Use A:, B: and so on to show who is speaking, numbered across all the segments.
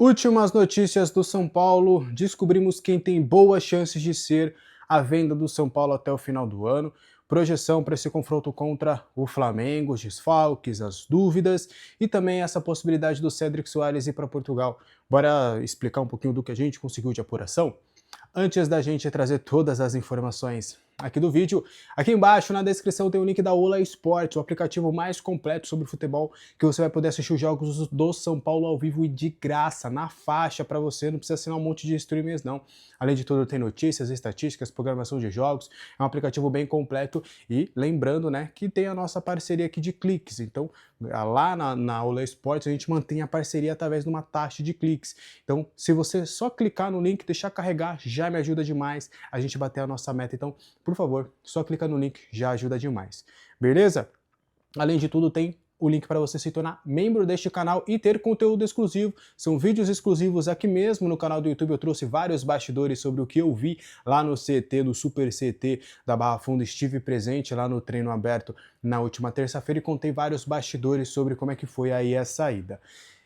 A: Últimas notícias do São Paulo, descobrimos quem tem boas chances de ser a venda do São Paulo até o final do ano. Projeção para esse confronto contra o Flamengo, os desfalques, as dúvidas e também essa possibilidade do Cédric Soares ir para Portugal. Bora explicar um pouquinho do que a gente conseguiu de apuração? Antes da gente trazer todas as informações aqui do vídeo, aqui embaixo na descrição tem o link da Ola Esporte, o aplicativo mais completo sobre futebol, que você vai poder assistir os jogos do São Paulo ao vivo e de graça, na faixa para você, não precisa assinar um monte de streamers não. Além de tudo tem notícias, estatísticas, programação de jogos, é um aplicativo bem completo e lembrando, né, que tem a nossa parceria aqui de cliques, então lá na Ola Esporte a gente mantém a parceria através de uma taxa de cliques. Então se você só clicar no link, deixar carregar, já me ajuda demais a gente bater a nossa meta, então por favor, só clica no link, já ajuda demais. Beleza? Além de tudo, tem o link para você se tornar membro deste canal e ter conteúdo exclusivo. São vídeos exclusivos aqui mesmo no canal do YouTube. Eu trouxe vários bastidores sobre o que eu vi lá no CT, no Super CT da Barra Funda. Estive presente lá no treino aberto na última terça-feira e contei vários bastidores sobre como é que foi aí a saída.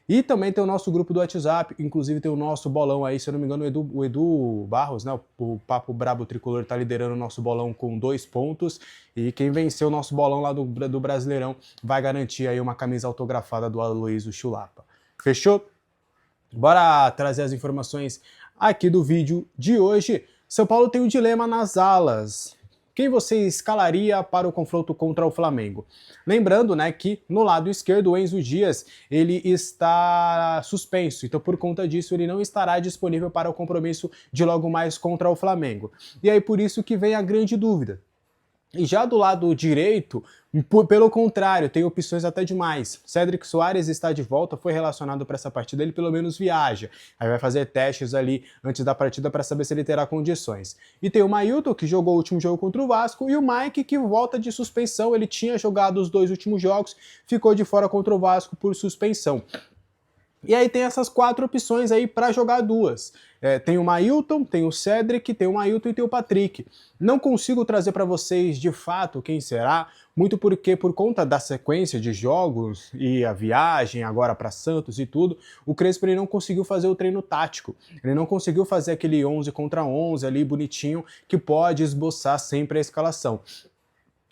A: E também tem o nosso grupo do WhatsApp, inclusive tem o nosso bolão aí, se eu não me engano, o Edu Barros, né, o Papo Brabo Tricolor tá liderando o nosso bolão com 2 pontos, e quem venceu o nosso bolão lá do Brasileirão vai garantir aí uma camisa autografada do Aloysio Chulapa. Fechou? Bora trazer as informações aqui do vídeo de hoje. São Paulo tem um dilema nas alas. Quem você escalaria para o confronto contra o Flamengo? Lembrando, né, que no lado esquerdo o Enzo Dias ele está suspenso, então por conta disso ele não estará disponível para o compromisso de logo mais contra o Flamengo. E aí por isso que vem a grande dúvida. E já do lado direito, pelo contrário, tem opções até demais. Cédric Soares está de volta, foi relacionado para essa partida, ele pelo menos viaja. Aí vai fazer testes ali antes da partida para saber se ele terá condições. E tem o Mailton, que jogou o último jogo contra o Vasco, e o Mike, que volta de suspensão. Ele tinha jogado os 2 últimos jogos, ficou de fora contra o Vasco por suspensão. E aí tem essas 4 opções aí para jogar duas. Tem o Mailton, tem o Cédric, tem o Mailton e tem o Patrick. Não consigo trazer para vocês de fato quem será, muito porque por conta da sequência de jogos e a viagem agora para Santos e tudo, o Crespo ele não conseguiu fazer o treino tático. Ele não conseguiu fazer aquele 11 contra 11 ali bonitinho que pode esboçar sempre a escalação.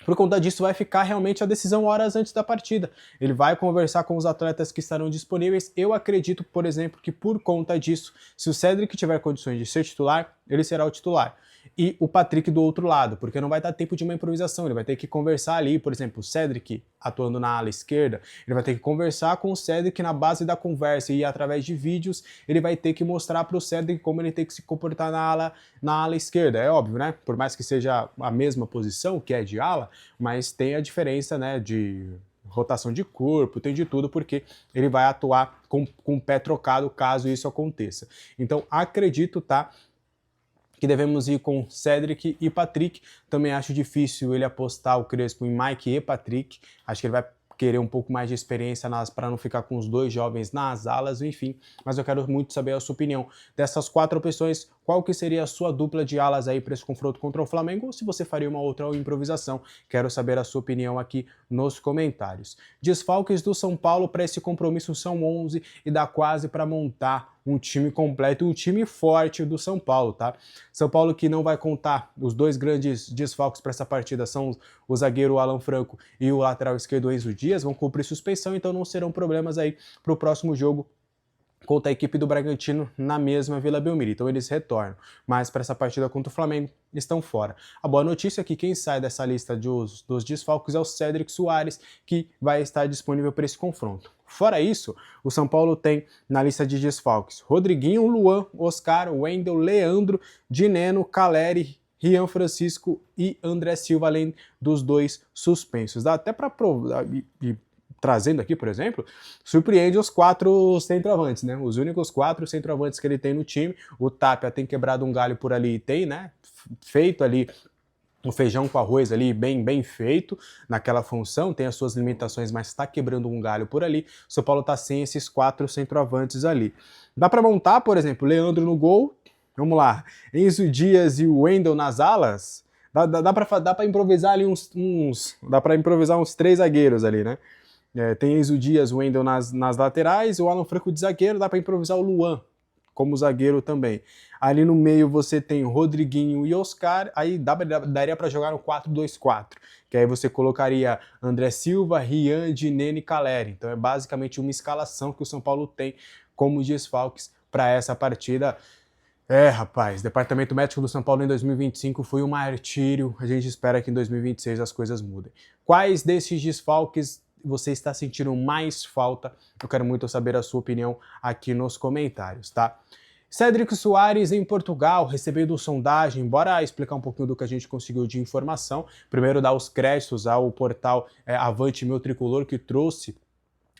A: Por conta disso, vai ficar realmente a decisão horas antes da partida. Ele vai conversar com os atletas que estarão disponíveis. Eu acredito, por exemplo, que por conta disso, se o Cédric tiver condições de ser titular, ele será o titular. E o Patrick do outro lado, porque não vai dar tempo de uma improvisação, ele vai ter que conversar ali, por exemplo, o Cédric atuando na ala esquerda, ele vai ter que conversar com o Cédric na base da conversa e através de vídeos ele vai ter que mostrar para o Cédric como ele tem que se comportar na ala esquerda, é óbvio, né? Por mais que seja a mesma posição, que é de ala, mas tem a diferença, né, de rotação de corpo, tem de tudo, porque ele vai atuar com o pé trocado caso isso aconteça. Então acredito, tá, que devemos ir com Cédric e Patrick. Também acho difícil ele apostar o Crespo em Mike e Patrick. Acho que ele vai querer um pouco mais de experiência para não ficar com os 2 jovens nas alas, enfim. Mas eu quero muito saber a sua opinião. Dessas 4 opções, qual que seria a sua dupla de alas aí para esse confronto contra o Flamengo? Ou se você faria uma outra improvisação? Quero saber a sua opinião aqui nos comentários. Desfalques do São Paulo para esse compromisso são 11 e dá quase para montar um time completo, um time forte do São Paulo, tá? São Paulo que não vai contar, os 2 grandes desfalques para essa partida são o zagueiro Alan Franco e o lateral esquerdo Enzo Dias, vão cumprir suspensão, então não serão problemas aí para o próximo jogo contra a equipe do Bragantino na mesma Vila Belmiro, então eles retornam, mas para essa partida contra o Flamengo estão fora. A boa notícia é que quem sai dessa lista dos desfalques é o Cédric Soares, que vai estar disponível para esse confronto. Fora isso, o São Paulo tem na lista de desfalques Rodriguinho, Luan, Oscar, Wendel, Leandro, Dineno, Caleri, Rian Francisco e André Silva, além dos 2 suspensos. Dá até para provar, trazendo aqui, por exemplo, surpreende os 4 centroavantes, né? Os únicos 4 centroavantes que ele tem no time. O Tapia tem quebrado um galho por ali e tem, né? Feito ali o feijão com arroz ali bem feito naquela função, tem as suas limitações, mas está quebrando um galho por ali. O São Paulo está sem esses 4 centroavantes ali. Dá para montar, por exemplo, Leandro no gol, vamos lá, Enzo Dias e o Wendel nas alas, dá para improvisar ali dá para improvisar uns 3 zagueiros ali, né? Tem Enzo Dias, o Wendel nas laterais, o Alan Franco de zagueiro, dá para improvisar o Luan como zagueiro também. Ali no meio você tem Rodriguinho e Oscar, aí daria para jogar no 4-2-4, que aí você colocaria André Silva, Rian, Dinene e Caleri. Então é basicamente uma escalação que o São Paulo tem como desfalques para essa partida. Rapaz, Departamento Médico do São Paulo em 2025 foi um martírio. A gente espera que em 2026 as coisas mudem. Quais desses desfalques você está sentindo mais falta? Eu quero muito saber a sua opinião aqui nos comentários, tá? Cédric Soares em Portugal, recebendo sondagem, bora explicar um pouquinho do que a gente conseguiu de informação. Primeiro dar os créditos ao portal Avante Meu Tricolor, que trouxe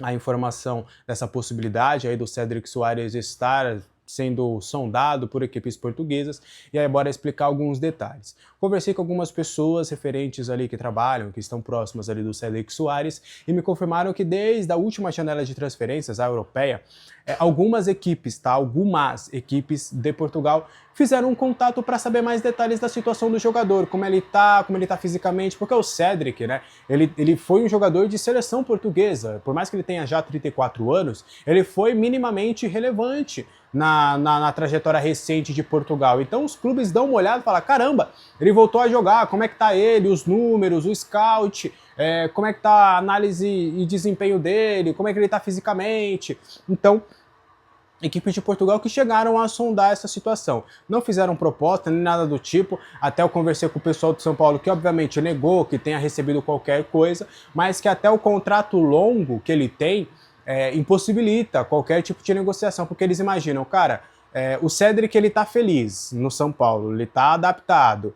A: a informação dessa possibilidade aí do Cédric Soares estar sendo sondado por equipes portuguesas, e aí bora explicar alguns detalhes. Conversei com algumas pessoas referentes ali que trabalham, que estão próximas ali do Cédric Soares, e me confirmaram que desde a última janela de transferências, a europeia, algumas equipes de Portugal fizeram um contato para saber mais detalhes da situação do jogador, como ele tá fisicamente, porque o Cédric, né, ele foi um jogador de seleção portuguesa, por mais que ele tenha já 34 anos, ele foi minimamente relevante na trajetória recente de Portugal. Então os clubes dão uma olhada e falam, caramba, ele voltou a jogar, como é que tá ele, os números, o scout, como é que tá a análise e desempenho dele, como é que ele tá fisicamente. Então, equipes de Portugal que chegaram a sondar essa situação. Não fizeram proposta nem nada do tipo, até eu conversei com o pessoal do São Paulo que obviamente negou que tenha recebido qualquer coisa, mas que até o contrato longo que ele tem impossibilita qualquer tipo de negociação, porque eles imaginam, cara, o Cédric ele tá feliz no São Paulo, ele tá adaptado,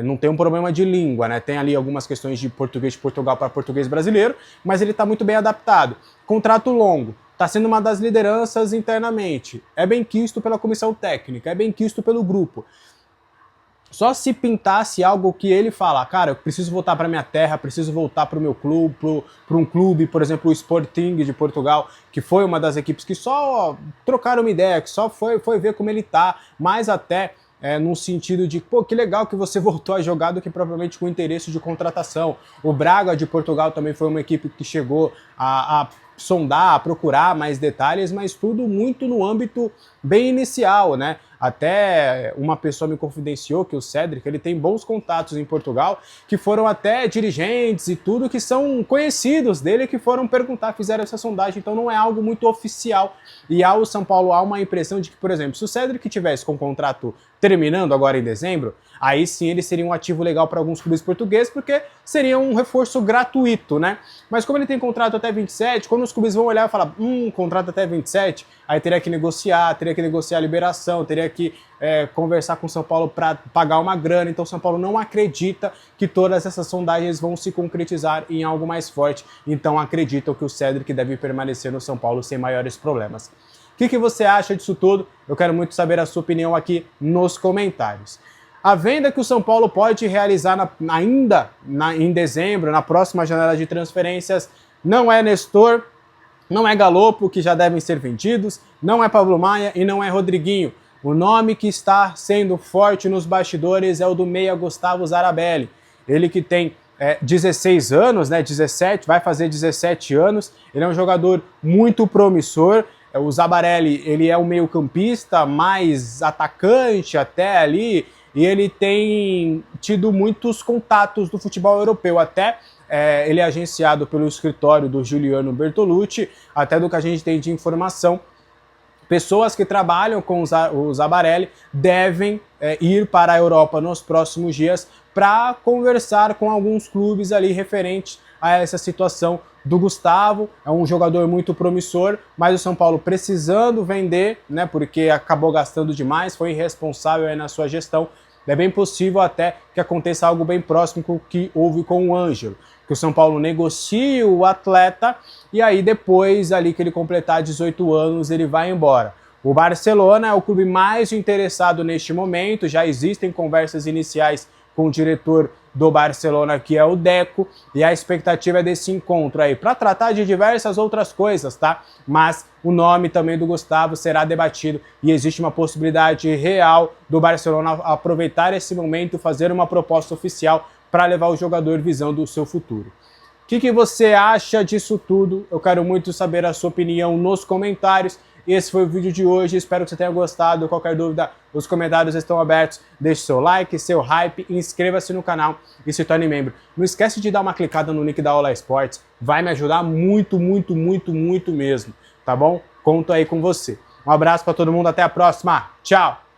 A: não tem um problema de língua, né? Tem ali algumas questões de português de Portugal para português brasileiro, mas ele tá muito bem adaptado. Contrato longo, está sendo uma das lideranças internamente, é bem quisto pela comissão técnica, é bem quisto pelo grupo. Só se pintasse algo que ele fala, cara, eu preciso voltar para minha terra, preciso voltar para o meu clube, para um clube, por exemplo, o Sporting de Portugal, que foi uma das equipes que só trocaram uma ideia, que só foi ver como ele tá, mas até num sentido de, pô, que legal que você voltou a jogar do que propriamente com interesse de contratação. O Braga de Portugal também foi uma equipe que chegou a sondar, a procurar mais detalhes, mas tudo muito no âmbito bem inicial, né? Até uma pessoa me confidenciou que o Cédric ele tem bons contatos em Portugal, que foram até dirigentes e tudo, que são conhecidos dele, que foram perguntar, fizeram essa sondagem, então não é algo muito oficial. E ao São Paulo há uma impressão de que, por exemplo, se o Cédric tivesse com o contrato terminando agora em dezembro, aí sim ele seria um ativo legal para alguns clubes portugueses, porque seria um reforço gratuito, né? Mas como ele tem contrato até 27, quando os clubes vão olhar e falar, contrato até 27, aí teria que negociar a liberação, teria que conversar com o São Paulo para pagar uma grana, então o São Paulo não acredita que todas essas sondagens vão se concretizar em algo mais forte, então acreditam que o Cédric deve permanecer no São Paulo sem maiores problemas. O que você acha disso tudo? Eu quero muito saber a sua opinião aqui nos comentários. A venda que o São Paulo pode realizar em dezembro, na próxima janela de transferências, não é Nestor, não é Galopo, que já devem ser vendidos, não é Pablo Maia e não é Rodriguinho. O nome que está sendo forte nos bastidores é o do meia Gustavo Zarabelli. Ele que tem 16 anos, né, 17, vai fazer 17 anos, ele é um jogador muito promissor. O Zabarelli, ele é um meio-campista, mais atacante até ali, e ele tem tido muitos contatos do futebol europeu, até ele é agenciado pelo escritório do Giuliano Bertolucci, até do que a gente tem de informação. Pessoas que trabalham com o Zabarelli devem ir para a Europa nos próximos dias para conversar com alguns clubes ali referentes a essa situação do Gustavo. É um jogador muito promissor, mas o São Paulo precisando vender, né, porque acabou gastando demais, foi irresponsável aí na sua gestão. É bem possível até que aconteça algo bem próximo com o que houve com o Ângelo, que o São Paulo negocie o atleta e aí depois ali que ele completar 18 anos ele vai embora. O Barcelona é o clube mais interessado neste momento, já existem conversas iniciais com o diretor do Barcelona, que é o Deco, e a expectativa é desse encontro aí, para tratar de diversas outras coisas, tá? Mas o nome também do Gustavo será debatido e existe uma possibilidade real do Barcelona aproveitar esse momento, fazer uma proposta oficial para levar o jogador visando o seu futuro. O que você acha disso tudo? Eu quero muito saber a sua opinião nos comentários. Esse foi o vídeo de hoje, espero que você tenha gostado. Qualquer dúvida, os comentários estão abertos. Deixe seu like, seu hype, inscreva-se no canal e se torne membro. Não esquece de dar uma clicada no link da All Sports, vai me ajudar muito, muito, muito, muito mesmo, tá bom? Conto aí com você. Um abraço para todo mundo, até a próxima, tchau!